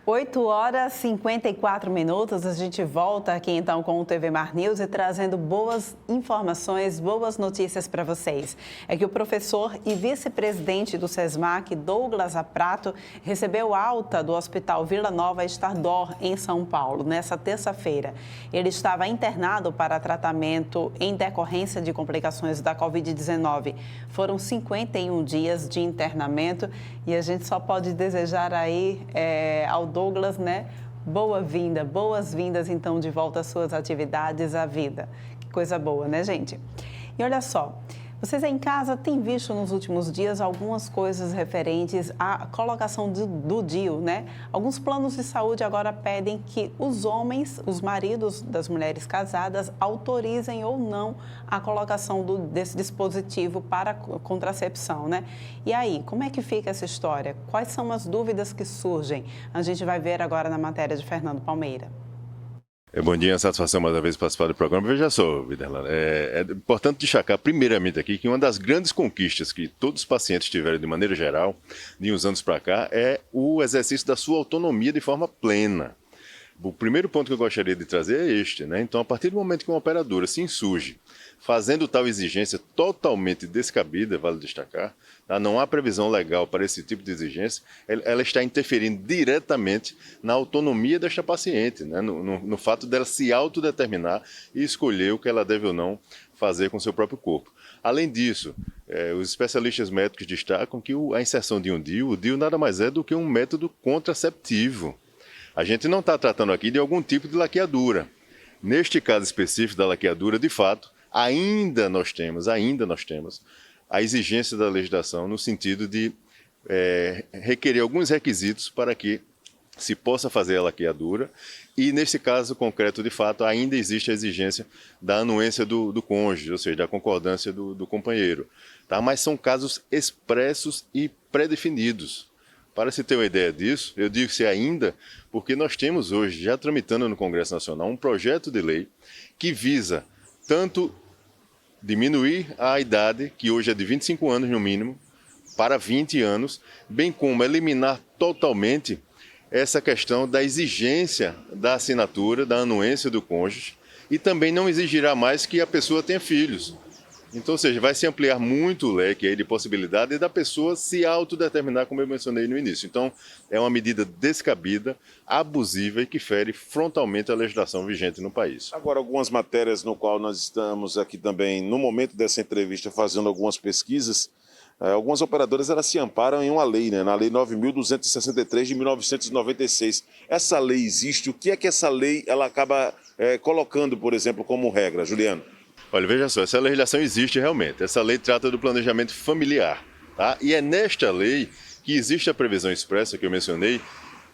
8h54, a gente volta aqui então com o TV Mar News e trazendo boas informações, boas notícias para vocês. É que o professor e vice-presidente do SESMAC, Douglas Aprato, recebeu alta do Hospital Vila Nova Estador, em São Paulo, nessa terça-feira. Ele estava internado para tratamento em decorrência de complicações da Covid-19. Foram 51 dias de internamento e a gente só pode desejar aí ao Douglas, né? Boas-vindas, então, de volta às suas atividades, à vida. Que coisa boa, né, gente? E olha só, vocês em casa têm visto nos últimos dias algumas coisas referentes à colocação do DIU, né? Alguns planos de saúde agora pedem que os homens, os maridos das mulheres casadas, autorizem ou não a colocação desse dispositivo para contracepção, né? E aí, como é que fica essa história? Quais são as dúvidas que surgem? A gente vai ver agora na matéria de Fernando Palmeira. Bom dia, satisfação mais uma vez participar do programa. Veja só, Viderlan, é importante destacar primeiramente aqui que uma das grandes conquistas que todos os pacientes tiveram de maneira geral, de uns anos para cá, é o exercício da sua autonomia de forma plena. O primeiro ponto que eu gostaria de trazer é este, né? Então, a partir do momento que uma operadora se insurge fazendo tal exigência totalmente descabida, vale destacar, tá? Não há previsão legal para esse tipo de exigência, ela está interferindo diretamente na autonomia desta paciente, né? No fato dela se autodeterminar e escolher o que ela deve ou não fazer com o seu próprio corpo. Além disso, os especialistas médicos destacam que a inserção de um DIU, o DIU nada mais é do que um método contraceptivo. A gente não está tratando aqui de algum tipo de laqueadura. Neste caso específico da laqueadura, de fato, ainda nós temos a exigência da legislação no sentido de requerer alguns requisitos para que se possa fazer a laqueadura e, nesse caso concreto, de fato, ainda existe a exigência da anuência do cônjuge, ou seja, da concordância do companheiro. Tá? Mas são casos expressos e pré-definidos. Para se ter uma ideia disso, eu digo se ainda, porque nós temos hoje, já tramitando no Congresso Nacional, um projeto de lei que visa tanto diminuir a idade, que hoje é de 25 anos no mínimo, para 20 anos, bem como eliminar totalmente essa questão da exigência da assinatura, da anuência do cônjuge, e também não exigirá mais que a pessoa tenha filhos. Então, ou seja, vai se ampliar muito o leque aí de possibilidade da pessoa se autodeterminar, como eu mencionei no início. Então, é uma medida descabida, abusiva e que fere frontalmente a legislação vigente no país. Agora, algumas matérias no qual nós estamos aqui também, no momento dessa entrevista, fazendo algumas pesquisas, algumas operadoras elas se amparam em uma lei, né? Na Lei 9.263 de 1996. Essa lei existe? O que é que essa lei ela acaba colocando, por exemplo, como regra, Juliano? Olha, veja só, essa legislação existe realmente. Essa lei trata do planejamento familiar, tá? E é nesta lei que existe a previsão expressa que eu mencionei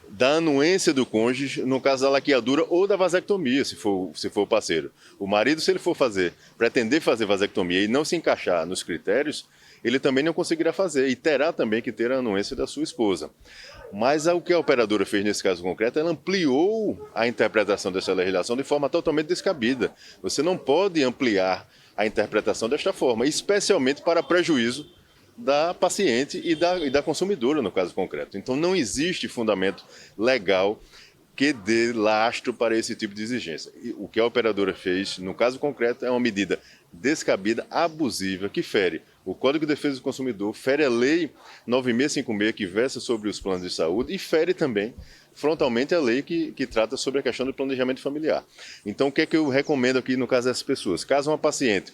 da anuência do cônjuge no caso da laqueadura ou da vasectomia, se for o parceiro. O marido, se ele for pretender fazer vasectomia e não se encaixar nos critérios, ele também não conseguirá fazer e terá também que ter a anuência da sua esposa. Mas o que a operadora fez nesse caso concreto, ela ampliou a interpretação dessa legislação de forma totalmente descabida. Você não pode ampliar a interpretação desta forma, especialmente para prejuízo da paciente e da consumidora, no caso concreto. Então, não existe fundamento legal que dê lastro para esse tipo de exigência. E o que a operadora fez, no caso concreto, é uma medida descabida, abusiva, que fere o Código de Defesa do Consumidor, fere a Lei 9656, que versa sobre os planos de saúde, e fere também frontalmente a lei que trata sobre a questão do planejamento familiar. Então, o que é que eu recomendo aqui no caso dessas pessoas? Caso uma paciente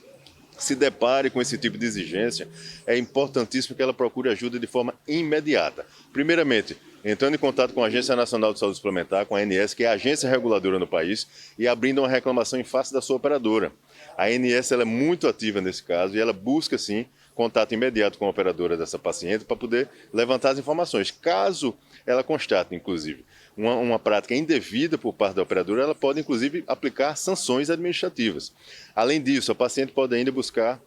se depare com esse tipo de exigência, é importantíssimo que ela procure ajuda de forma imediata. Primeiramente, entrando em contato com a Agência Nacional de Saúde Suplementar, com a ANS, que é a agência reguladora no país, e abrindo uma reclamação em face da sua operadora. A ANS ela é muito ativa nesse caso e ela busca, sim, contato imediato com a operadora dessa paciente para poder levantar as informações. Caso ela constate, inclusive, uma prática indevida por parte da operadora, ela pode, inclusive, aplicar sanções administrativas. Além disso, a paciente pode ainda buscar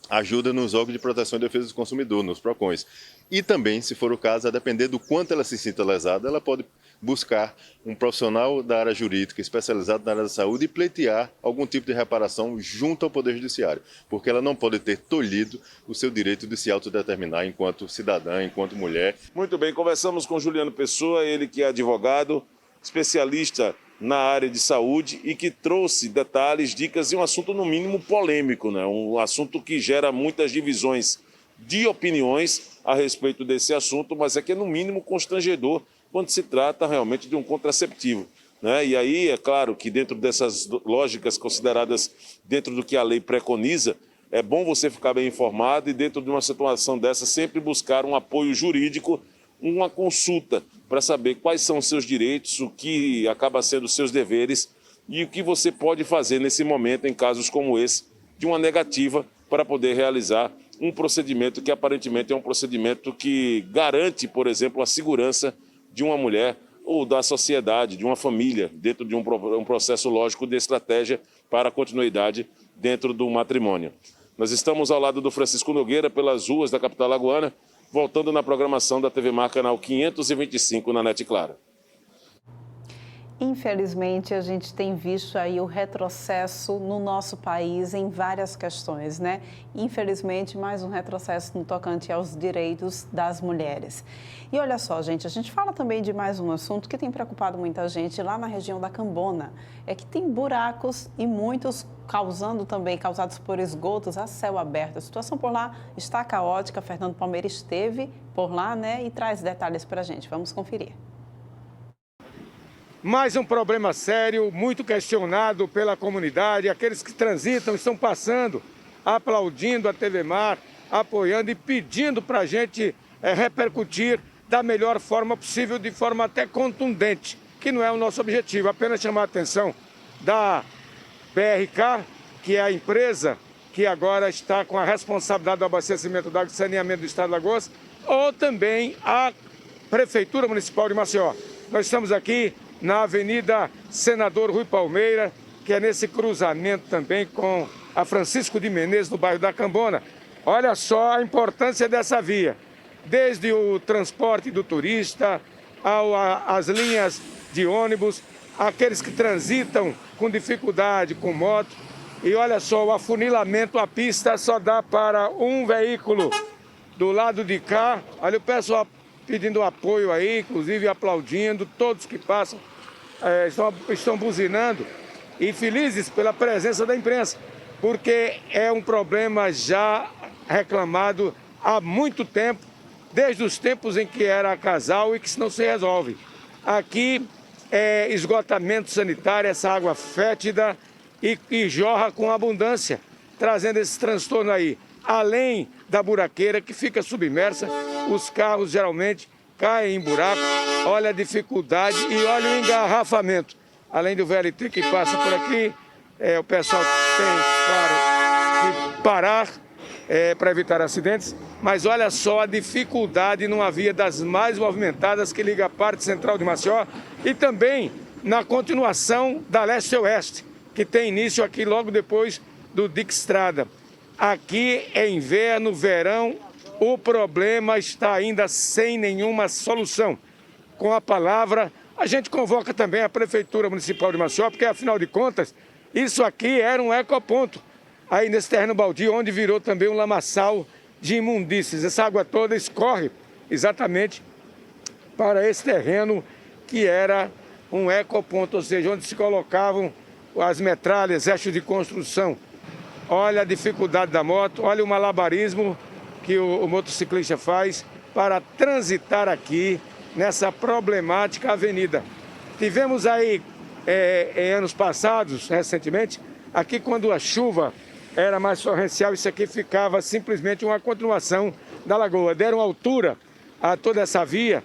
ajuda nos órgãos de proteção e defesa do consumidor, nos PROCONs. E também, se for o caso, a depender do quanto ela se sinta lesada, ela pode buscar um profissional da área jurídica especializado na área da saúde e pleitear algum tipo de reparação junto ao Poder Judiciário, porque ela não pode ter tolhido o seu direito de se autodeterminar enquanto cidadã, enquanto mulher. Muito bem, conversamos com Juliano Pessoa, ele que é advogado, especialista na área de saúde e que trouxe detalhes, dicas e um assunto no mínimo polêmico, né? Um assunto que gera muitas divisões de opiniões a respeito desse assunto, mas é que é no mínimo constrangedor quando se trata realmente de um contraceptivo, né? E aí é claro que dentro dessas lógicas consideradas dentro do que a lei preconiza, é bom você ficar bem informado e dentro de uma situação dessa sempre buscar um apoio jurídico, uma consulta para saber quais são os seus direitos, o que acaba sendo os seus deveres e o que você pode fazer nesse momento em casos como esse de uma negativa para poder realizar um procedimento que aparentemente é um procedimento que garante, por exemplo, a segurança de uma mulher ou da sociedade, de uma família, dentro de um processo lógico de estratégia para a continuidade dentro do matrimônio. Nós estamos ao lado do Francisco Nogueira, pelas ruas da capital alagoana, voltando na programação da TV Mar, canal 525 na NET Clara. Infelizmente, a gente tem visto aí o retrocesso no nosso país em várias questões, né? Infelizmente, mais um retrocesso no tocante aos direitos das mulheres. E olha só, gente, a gente fala também de mais um assunto que tem preocupado muita gente lá na região da Cambona. É que tem buracos e muitos causados por esgotos a céu aberto. A situação por lá está caótica. Fernando Palmeira esteve por lá, né? E traz detalhes para a gente. Vamos conferir. Mais um problema sério, muito questionado pela comunidade. Aqueles que transitam estão passando, aplaudindo a TV Mar, apoiando e pedindo para a gente repercutir da melhor forma possível, de forma até contundente, que não é o nosso objetivo, apenas chamar a atenção da BRK, que é a empresa que agora está com a responsabilidade do abastecimento da água e saneamento do estado de Alagoas, ou também a Prefeitura Municipal de Maceió. Nós estamos aqui na Avenida Senador Rui Palmeira, que é nesse cruzamento também com a Francisco de Menezes, no bairro da Cambona. Olha só a importância dessa via, desde o transporte do turista, as linhas de ônibus, aqueles que transitam com dificuldade, com moto. E olha só, o afunilamento, a pista só dá para um veículo do lado de cá. Olha o pessoal pedindo apoio aí, inclusive aplaudindo, todos que passam estão buzinando e felizes pela presença da imprensa, porque é um problema já reclamado há muito tempo, desde os tempos em que era casal e que não se resolve. Aqui é esgotamento sanitário, essa água fétida e jorra com abundância, trazendo esse transtorno aí. Além da buraqueira que fica submersa, os carros geralmente caem em buraco, olha a dificuldade e olha o engarrafamento. Além do VLT que passa por aqui, o pessoal tem, claro, que parar para evitar acidentes, mas olha só a dificuldade numa via das mais movimentadas que liga a parte central de Maceió e também na continuação da leste-oeste, que tem início aqui logo depois do Dique Estrada. Aqui é inverno, verão, o problema está ainda sem nenhuma solução. Com a palavra, a gente convoca também a Prefeitura Municipal de Maceió, porque afinal de contas, isso aqui era um ecoponto, aí nesse terreno baldio, onde virou também um lamaçal de imundícies. Essa água toda escorre exatamente para esse terreno que era um ecoponto, ou seja, onde se colocavam as metralhas, eixos de construção. Olha a dificuldade da moto, olha o malabarismo que o motociclista faz para transitar aqui nessa problemática avenida. Tivemos aí, em anos passados, recentemente, aqui quando a chuva era mais torrencial, isso aqui ficava simplesmente uma continuação da lagoa. Deram altura a toda essa via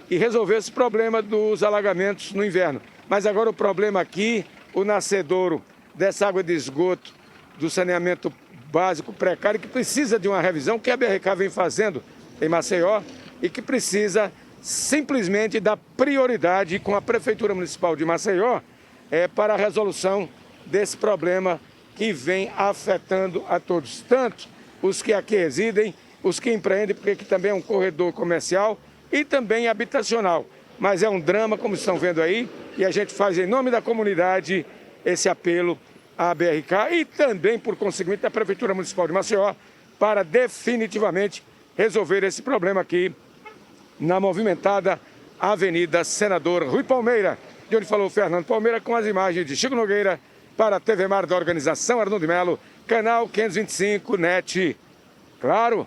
e resolveu esse problema dos alagamentos no inverno. Mas agora o problema aqui, o nascedouro dessa água de esgoto, do saneamento básico precário, que precisa de uma revisão que a BRK vem fazendo em Maceió e que precisa simplesmente dar prioridade com a Prefeitura Municipal de Maceió para a resolução desse problema que vem afetando a todos, tanto os que aqui residem, os que empreendem, porque aqui também é um corredor comercial e também habitacional. mas é um drama, como estão vendo aí, e a gente faz em nome da comunidade esse apelo à BRK e também, por conseguinte, à Prefeitura Municipal de Maceió, para definitivamente resolver esse problema aqui na movimentada Avenida Senador Rui Palmeira, de onde falou Fernando Palmeira, com as imagens de Chico Nogueira, para a TV Mar da Organização Arnaldo de Melo, canal 525, NET. Claro.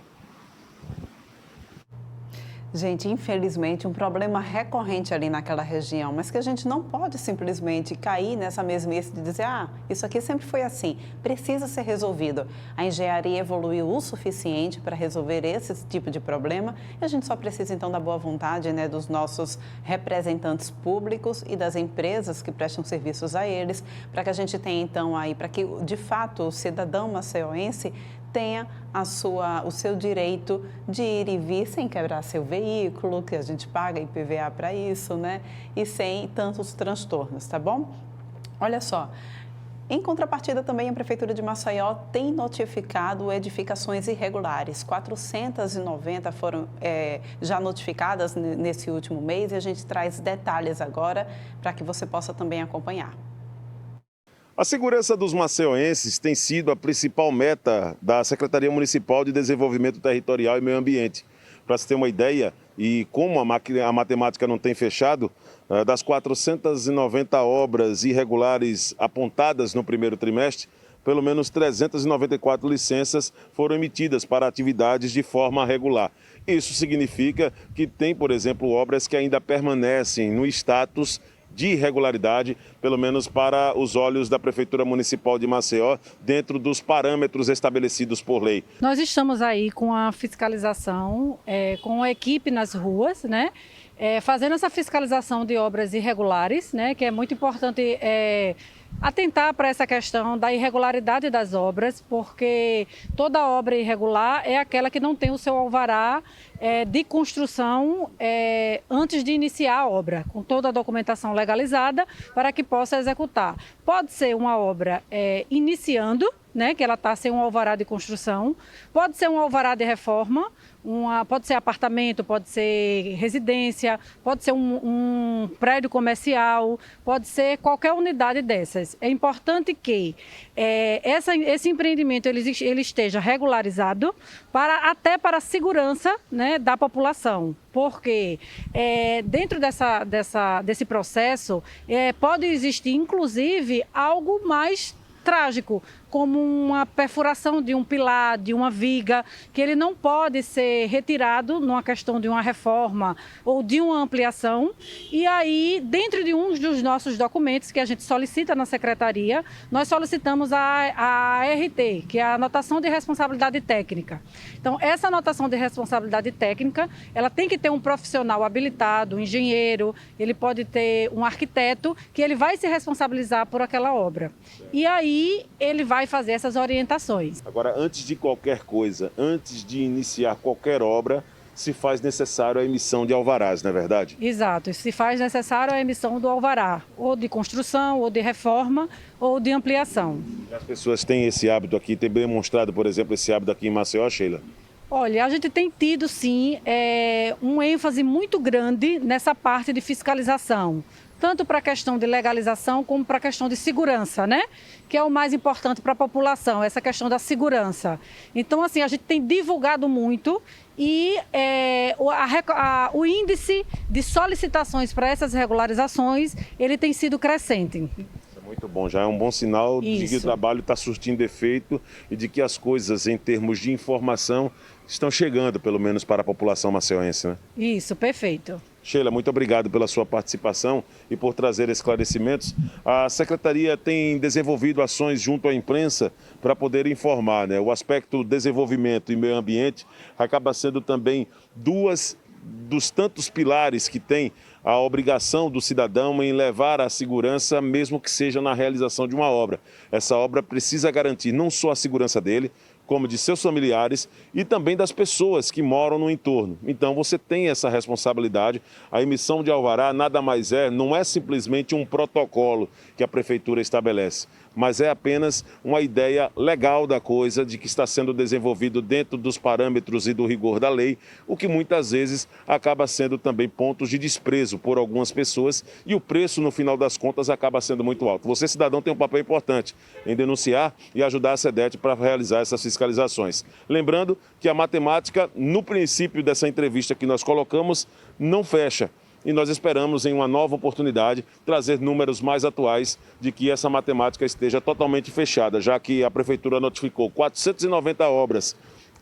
Gente, infelizmente, um problema recorrente ali naquela região, mas que a gente não pode simplesmente cair nessa mesmice de dizer, isso aqui sempre foi assim, precisa ser resolvido. A engenharia evoluiu o suficiente para resolver esse tipo de problema e a gente só precisa, então, da boa vontade, né, dos nossos representantes públicos e das empresas que prestam serviços a eles, para que a gente tenha, então, aí, para que, de fato, o cidadão maceioense tenha o seu direito de ir e vir sem quebrar seu veículo, que a gente paga IPVA para isso, né? E sem tantos transtornos, tá bom? Olha só, em contrapartida também a Prefeitura de Maceió tem notificado edificações irregulares. 490 foram já notificadas nesse último mês e a gente traz detalhes agora para que você possa também acompanhar. A segurança dos maceioenses tem sido a principal meta da Secretaria Municipal de Desenvolvimento Territorial e Meio Ambiente. Para se ter uma ideia, e como a matemática não tem fechado, das 490 obras irregulares apontadas no primeiro trimestre, pelo menos 394 licenças foram emitidas para atividades de forma regular. Isso significa que tem, por exemplo, obras que ainda permanecem no status de irregularidade, pelo menos para os olhos da Prefeitura Municipal de Maceió, dentro dos parâmetros estabelecidos por lei. Nós estamos aí com a fiscalização, com a equipe nas ruas, né? Fazendo essa fiscalização de obras irregulares, né? Que é muito importante atentar para essa questão da irregularidade das obras, porque toda obra irregular é aquela que não tem o seu alvará de construção antes de iniciar a obra, com toda a documentação legalizada para que possa executar. Pode ser uma obra iniciando, né, que ela está sem um alvará de construção, pode ser um alvará de reforma, pode ser apartamento, pode ser residência, pode ser um prédio comercial, pode ser qualquer unidade dessas. É importante que esse empreendimento ele esteja regularizado até para a segurança, né, da população. Porque dentro desse processo pode existir, inclusive, algo mais trágico, como uma perfuração de um pilar, de uma viga, que ele não pode ser retirado numa questão de uma reforma ou de uma ampliação. E aí, dentro de um dos nossos documentos que a gente solicita na secretaria, nós solicitamos a ART, que é a anotação de responsabilidade técnica. Então, essa anotação de responsabilidade técnica, ela tem que ter um profissional habilitado, um engenheiro, ele pode ter um arquiteto, que ele vai se responsabilizar por aquela obra. E aí, ele vai fazer essas orientações. Agora, antes de qualquer coisa, antes de iniciar qualquer obra, se faz necessário a emissão de alvarás, não é verdade? Exato, se faz necessário a emissão do alvará, ou de construção, ou de reforma, ou de ampliação. As pessoas têm esse hábito aqui, tem demonstrado, por exemplo, esse hábito aqui em Maceió, Sheila? Olha, a gente tem tido, sim, um ênfase muito grande nessa parte de fiscalização, tanto para a questão de legalização como para a questão de segurança, né? Que é o mais importante para a população, essa questão da segurança. Então, assim, a gente tem divulgado muito e o índice de solicitações para essas regularizações, ele tem sido crescente. Muito bom, já é um bom sinal de que o trabalho está surtindo efeito e de que as coisas, em termos de informação, estão chegando, pelo menos, para a população maceioense, né? Isso, perfeito. Sheila, muito obrigado pela sua participação e por trazer esclarecimentos. A Secretaria tem desenvolvido ações junto à imprensa para poder informar, né? O aspecto desenvolvimento e meio ambiente acaba sendo também dos tantos pilares que tem a obrigação do cidadão em levar a segurança, mesmo que seja na realização de uma obra. Essa obra precisa garantir não só a segurança dele, como de seus familiares e também das pessoas que moram no entorno. Então você tem essa responsabilidade. A emissão de alvará nada mais não é simplesmente um protocolo que a Prefeitura estabelece. mas é apenas uma ideia legal da coisa, de que está sendo desenvolvido dentro dos parâmetros e do rigor da lei, o que muitas vezes acaba sendo também pontos de desprezo por algumas pessoas e o preço, no final das contas, acaba sendo muito alto. Você, cidadão, tem um papel importante em denunciar e ajudar a SEDET para realizar essas fiscalizações. Lembrando que a matemática, no princípio dessa entrevista que nós colocamos, não fecha. E nós esperamos, em uma nova oportunidade, trazer números mais atuais de que essa matemática esteja totalmente fechada, já que a Prefeitura notificou 490 obras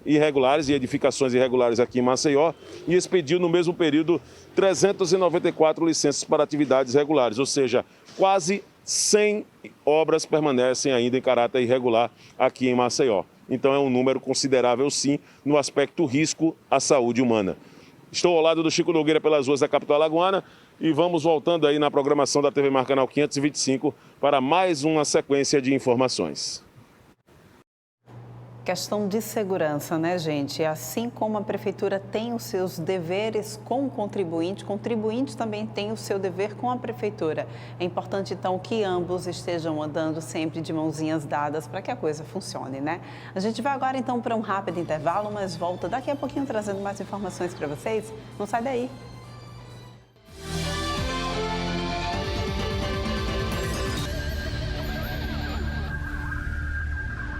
irregulares e edificações irregulares aqui em Maceió e expediu no mesmo período 394 licenças para atividades regulares, ou seja, quase 100 obras permanecem ainda em caráter irregular aqui em Maceió. Então é um número considerável, sim, no aspecto risco à saúde humana. Estou ao lado do Chico Nogueira pelas ruas da capital alagoana e vamos voltando aí na programação da TV Mar Canal 525 para mais uma sequência de informações. Questão de segurança, né, gente? Assim como a prefeitura tem os seus deveres com o contribuinte também tem o seu dever com a prefeitura. É importante, então, que ambos estejam andando sempre de mãozinhas dadas para que a coisa funcione, né? A gente vai agora, então, para um rápido intervalo, mas volta daqui a pouquinho trazendo mais informações para vocês. Não sai daí.